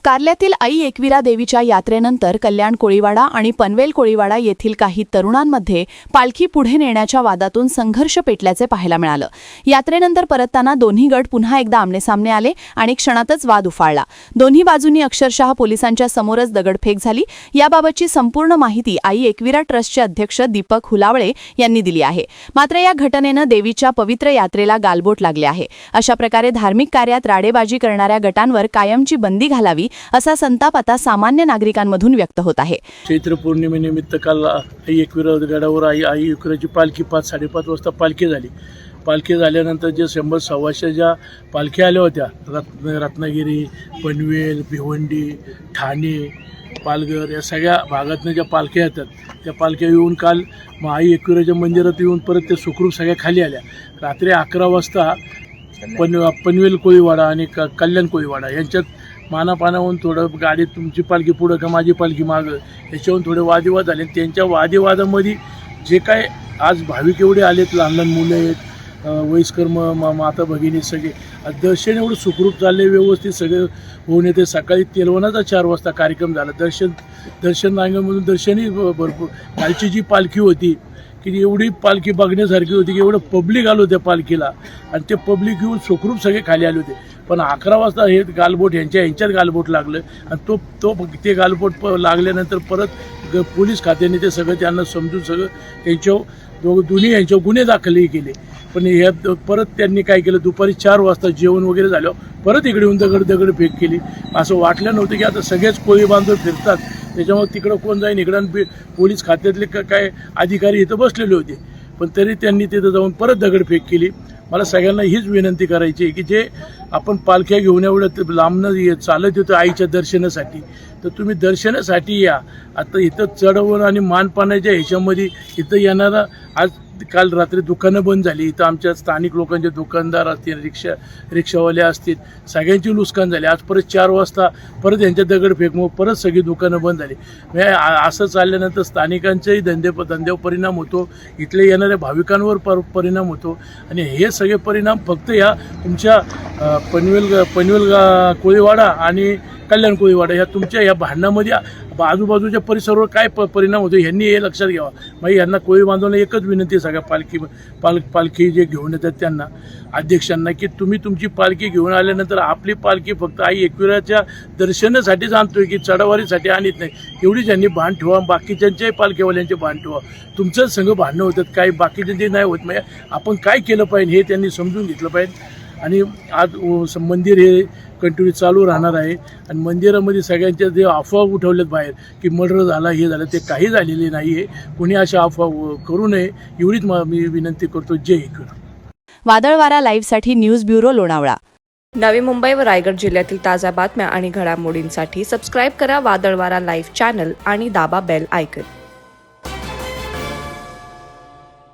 कार्ल्यातील आई एकविरा देवीच्या यात्रेनंतर कल्याण कोळीवाडा आणि पनवेल कोळीवाडा येथील काही तरुणांमध्ये पालखी पुढे नेण्याच्या वादातून संघर्ष पेटल्याचे पाहायला मिळालं। यात्रेनंतर परतताना दोन्ही गट पुन्हा एकदा आमनेसामने आले आणि क्षणातच वाद उफाळला। दोन्ही बाजूंनी अक्षरशः पोलिसांच्या समोरच दगडफेक झाली। याबाबतची संपूर्ण माहिती आई एकविरा ट्रस्टचे अध्यक्ष दीपक हुलावळे यांनी दिली आहे। मात्र या घटनेनं देवीच्या पवित्र यात्रेला गालबोट लागले आहे। अशा प्रकारे धार्मिक कार्यात राडेबाजी करणाऱ्या गटांवर कायमची बंदी घालावी असा संताप आता सामान्य नागरिकांमधून व्यक्त होत आहे। चैत्र पौर्णिमेनिमित्त काल आई एकविरा गडावर आई एकविराची पालखी 5-5:30 वाजता पालखी झाली। पालखी झाल्यानंतर जे 100-125 ज्या पालख्या आल्या होत्या रत्नागिरी, पनवेल, भिवंडी, ठाणे, पालघर या सगळ्या भागातनं ज्या पालख्या येतात त्या पालख्या येऊन काल आई एकविराच्या मंदिरात येऊन परत ते सुखरूप सगळ्या खाली आल्या। रात्री 11 वाजता पनवेल कोळीवाडा आणि कल्याण कोळीवाडा यांच्यात मानापानावरून थोडं गाडीत तुमची पालखी पुढं का माझी पालखी मागं याच्यावरून थोडे वादविवाद झाले। त्यांच्या वादविवादामध्ये जे काय आज भाविक एवढे आलेत, लहान लहान मुलं आहेत, वयस्कर माता भगिनी सगळे दर्शन एवढं सुखरूप चालले, व्यवस्थित सगळे होऊन येते। सकाळी तेलवणाचा 4 वाजता कार्यक्रम झाला। दर्शन रांगेमधून दर्शनही भरपूर। कालची जी पालखी होती की एवढी पालखी बघण्यासारखी होती की एवढं पब्लिक आलं त्या पालखीला आणि ते पब्लिक येऊन सुखरूप सगळे खाली आले होते। पण 11 वाजता हे गालबोट यांच्यात गालबोट लागलं आणि ते गालबोट लागल्यानंतर परत पोलीस खात्याने ते सगळं त्यांना समजून सगळं त्यांच्यावर दोन्ही यांच्यावर गुन्हे दाखलही केले। पण ह्या परत त्यांनी काय केलं, दुपारी 4 वाजता जेवण वगैरे झाल्यावर परत इकडे येऊन दगडफेक केली। असं वाटलं नव्हतं की आता सगळेच कोळी बांधव फिरतात त्याच्यामुळे तिकडं कोण जाईन, इकडं पोलीस खात्यातले काय अधिकारी इथं बसलेले होते, पण तरी त्यांनी तिथं जाऊन परत दगडफेक केली। मला सगळ्यांना हीच विनंती करायची आहे की जे आपण पालख्या घेऊन एवढं लांबनं चालत येतो आईच्या दर्शनासाठी, तर तुम्ही दर्शनासाठी या। आता इथं चढवून आणि मानपानाच्या ह्याच्यामध्ये इथं येणारा आज काल रात्री दुकानं बंद झाली। इथं आमच्या स्थानिक लोकांचे दुकानदार असतील, रिक्षावाले असतील, सगळ्यांची नुकसान झाली। आज परत 4 वाजता परत यांच्या दगडफेकमुळे परत सगळी दुकानं बंद झाली। म्हणजे असं चालल्यानंतर स्थानिकांच्याही धंद्यावर परिणाम होतो, इथले येणाऱ्या भाविकांवर परिणाम होतो आणि हे सगळे परिणाम फक्त या तुमच्या पनवेल कोळीवाडा आणि कल्याण कोळीवाडा ह्या तुमच्या या भांडणामध्ये आजूबाजूच्या परिसरावर काय परिणाम होतो ह्यांनी हे लक्षात घ्यावा। मग यांना कोळी बांधवांना एकच विनंती आहे सगळ्या पालखी जे घेऊन येतात त्यांना, अध्यक्षांना, की तुम्ही तुमची पालखी घेऊन आल्यानंतर आपली पालखी फक्त आई एकविराच्या दर्शनासाठीच आणतोय की चढावारीसाठी आणत नाही, एवढी ज्यांनी भान ठेवा। बाकीच्यांच्याही पालखीवाल्यांचे भान ठेवा। तुमचंच संघ भांडणं होतात, काही बाकीच्यांचे नाही होत। म्हणजे आपण काय केलं पाहिजे हे त्यांनी समजून घेतलं पाहिजे। आणि आज मंदिर हे कंटिन्यू चालू राहणार आहे आणि मंदिरामध्ये सगळ्यांच्या जे अफवा उठवल्यात बाहेर की मर्डर झाला, हे झालं, ते काही झालेले नाही आहे। कोणी अशा अफवा करू नये एवढीच मी विनंती करतो। जय एकविरा। वादळवारा लाईव्हसाठी न्यूज ब्युरो लोणावळा। नवी मुंबई व रायगड जिल्ह्यातील ताज्या बातम्या आणि घडामोडींसाठी सबस्क्राईब करा वादळवारा लाईव्ह चॅनल आणि दाबा बेल आयकॉन।